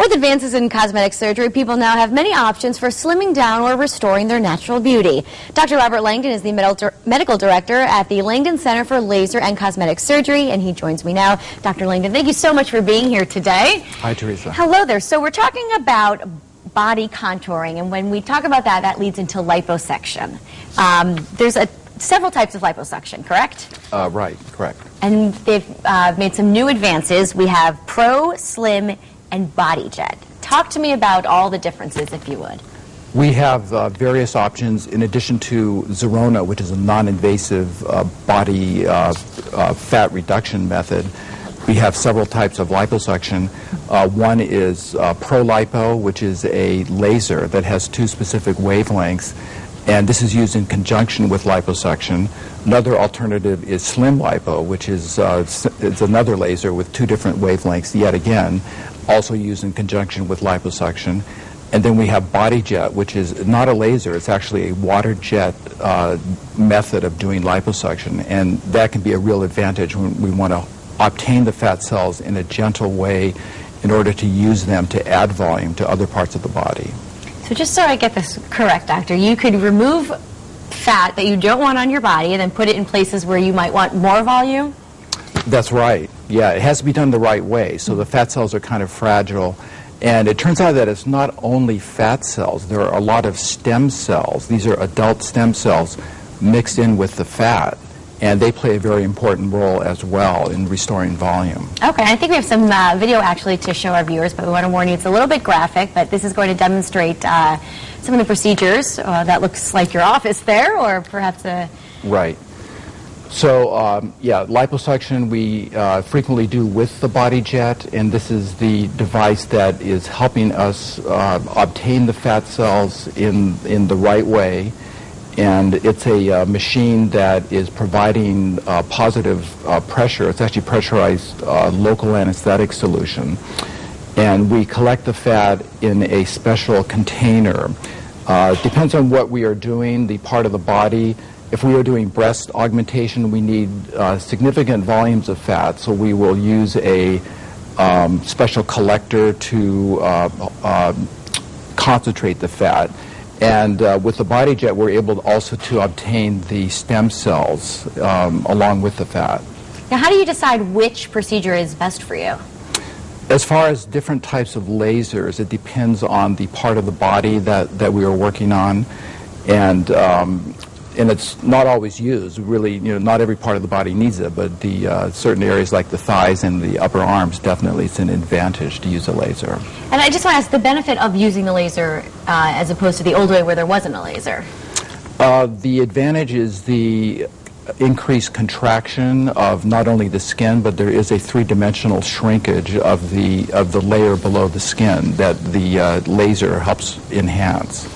With advances in cosmetic surgery, people now have many options for slimming down or restoring their natural beauty. Dr. Robert Langdon is the medical director at the Langdon Center for Laser and Cosmetic Surgery, and he joins me now. Dr. Langdon, thank you so much for being here today. Hi, Teresa. Hello there. So we're talking about body contouring, and when we talk about that, that leads into liposuction. There's several types of liposuction, correct? Right, correct. And they've made some new advances. We have Pro, Slim, and Body Jet. Talk to me about all the differences, if you would. We have various options in addition to Zerona, which is a non-invasive body fat reduction method. We have several types of liposuction. One is Pro Lipo, which is a laser that has two specific wavelengths, and this is used in conjunction with liposuction. Another alternative is Slim Lipo, which is it's another laser with two different wavelengths, yet again, also used in conjunction with liposuction. And then we have Body Jet, which is not a laser, it's actually a water jet method of doing liposuction, and that can be a real advantage when we want to obtain the fat cells in a gentle way in order to use them to add volume to other parts of the body. So just so I get this correct, doctor, you could remove fat that you don't want on your body and then put it in places where you might want more volume? That's right. Yeah, it has to be done the right way. So the fat cells are kind of fragile. And it turns out that it's not only fat cells. There are a lot of stem cells. These are adult stem cells mixed in with the fat. And they play a very important role as well in restoring volume. Okay, I think we have some video actually to show our viewers, but we want to warn you it's a little bit graphic, but this is going to demonstrate some of the procedures. That looks like your office there, or perhaps a... Right. So, yeah, liposuction we frequently do with the Body Jet, and this is the device that is helping us obtain the fat cells in the right way. And it's a machine that is providing positive pressure. It's actually pressurized local anesthetic solution. And we collect the fat in a special container. Depends on what we are doing, the part of the body. If we are doing breast augmentation, we need significant volumes of fat, so we will use a special collector to concentrate the fat. And with the Body Jet, we're able also to obtain the stem cells along with the fat. Now, how do you decide which procedure is best for you? As far as different types of lasers, it depends on the part of the body that we are working on, and it's not always used. Really, not every part of the body needs it, but the certain areas like the thighs and the upper arms, definitely it's an advantage to use a laser. And I just want to ask the benefit of using the laser as opposed to the old way where there wasn't a laser. The advantage is the increased contraction of not only the skin, but there is a three-dimensional shrinkage of the layer below the skin that the laser helps enhance.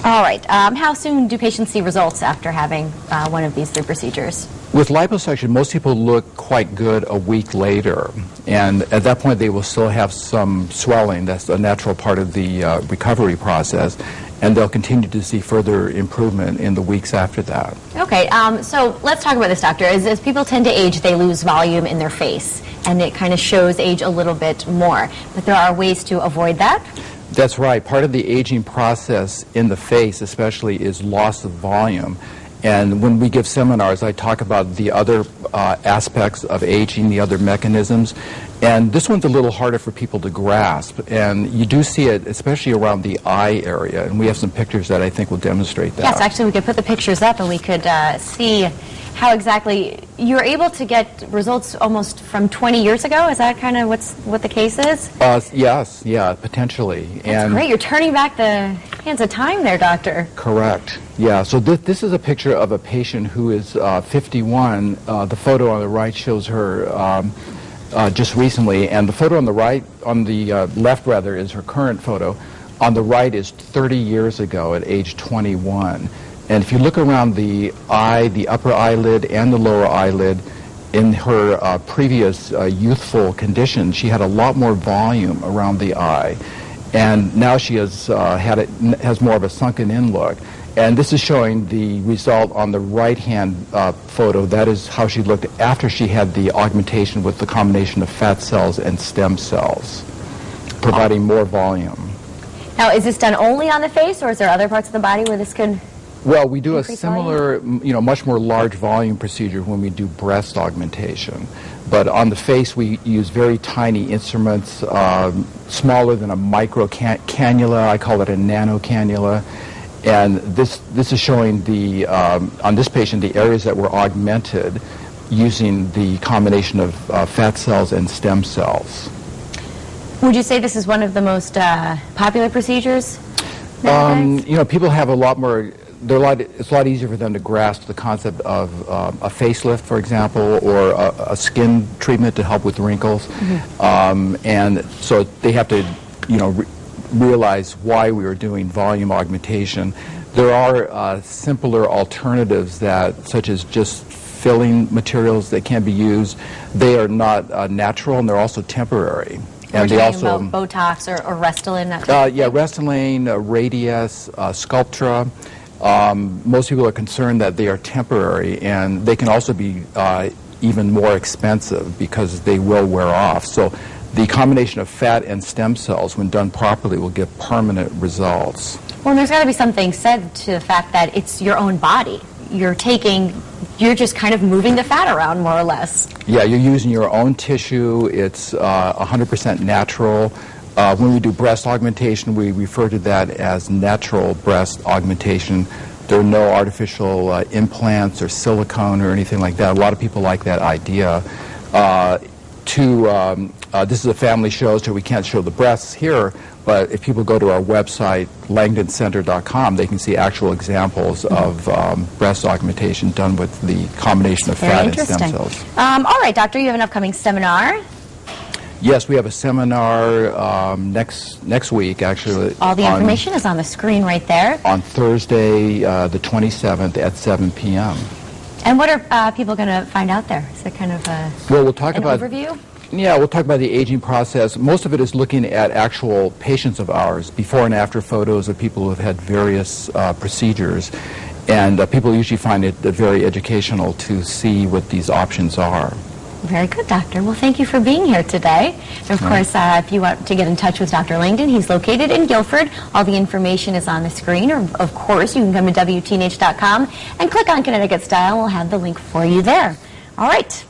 All right. How soon do patients see results after having one of these three procedures? With liposuction, most people look quite good a week later, and at that point they will still have some swelling. That's a natural part of the recovery process, and they'll continue to see further improvement in the weeks after that. Okay, so let's talk about this, doctor. As people tend to age, they lose volume in their face, and it kind of shows age a little bit more. But there are ways to avoid that? That's right. Part of the aging process in the face especially is loss of volume. And when we give seminars, I talk about the other aspects of aging, the other mechanisms. And this one's a little harder for people to grasp. And you do see it, especially around the eye area. And we have some pictures that I think will demonstrate that. Yes, actually, we could put the pictures up and we could see how exactly you're able to get results almost from 20 years ago. Is that kind of what the case is? Yes, yeah, potentially. That's great. You're turning back the hands of time there, doctor. Correct. Yeah, so this is a picture of a patient who is 51. The photo on the right shows her just recently, and the photo on the right, on the left rather, is her current photo. On the right is 30 years ago at age 21. And if you look around the eye, the upper eyelid and the lower eyelid, in her previous youthful condition, she had a lot more volume around the eye. And now she has has more of a sunken-in look. And this is showing the result on the right-hand photo. That is how she looked after she had the augmentation with the combination of fat cells and stem cells. providing more volume. Now, is this done only on the face, or is there other parts of the body where this could... Well, we do a increase similar, much more large volume procedure when we do breast augmentation. But on the face, we use very tiny instruments, smaller than a micro cannula. I call it a nano cannula. And this is showing the, on this patient, the areas that were augmented using the combination of fat cells and stem cells. Would you say this is one of the most popular procedures nowadays? People have a lot more... It's a lot easier for them to grasp the concept of a facelift, for example, or a skin treatment to help with wrinkles. And so they have to, realize why we are doing volume augmentation. There are simpler alternatives such as just filling materials that can be used. They are not natural, and they're also temporary. And they also Botox or Restylane. Restylane, Radius, Sculptra. Most people are concerned that they are temporary, and they can also be even more expensive because they will wear off. So the combination of fat and stem cells, when done properly, will give permanent results. Well, and there's got to be something said to the fact that it's your own body. You're just kind of moving the fat around, more or less. Yeah, you're using your own tissue. It's 100% natural. When we do breast augmentation, we refer to that as natural breast augmentation. There are no artificial implants or silicone or anything like that. A lot of people like that idea. This is a family show, so we can't show the breasts here, but if people go to our website, langdoncenter.com, they can see actual examples of breast augmentation done with the combination of fat and stem cells. All right, doctor, you have an upcoming seminar. Yes, we have a seminar next week, actually. All the information is on the screen right there. On Thursday, the 27th at 7 p.m. And what are people going to find out there? Is it kind of we'll talk about overview? Yeah, we'll talk about the aging process. Most of it is looking at actual patients of ours, before and after photos of people who have had various procedures. And people usually find it very educational to see what these options are. Very good, doctor. Well, thank you for being here today. And of course, if you want to get in touch with Dr. Langdon, he's located in Guilford. All the information is on the screen. Or, of course, you can come to WTNH.com and click on Connecticut Style. We'll have the link for you there. All right.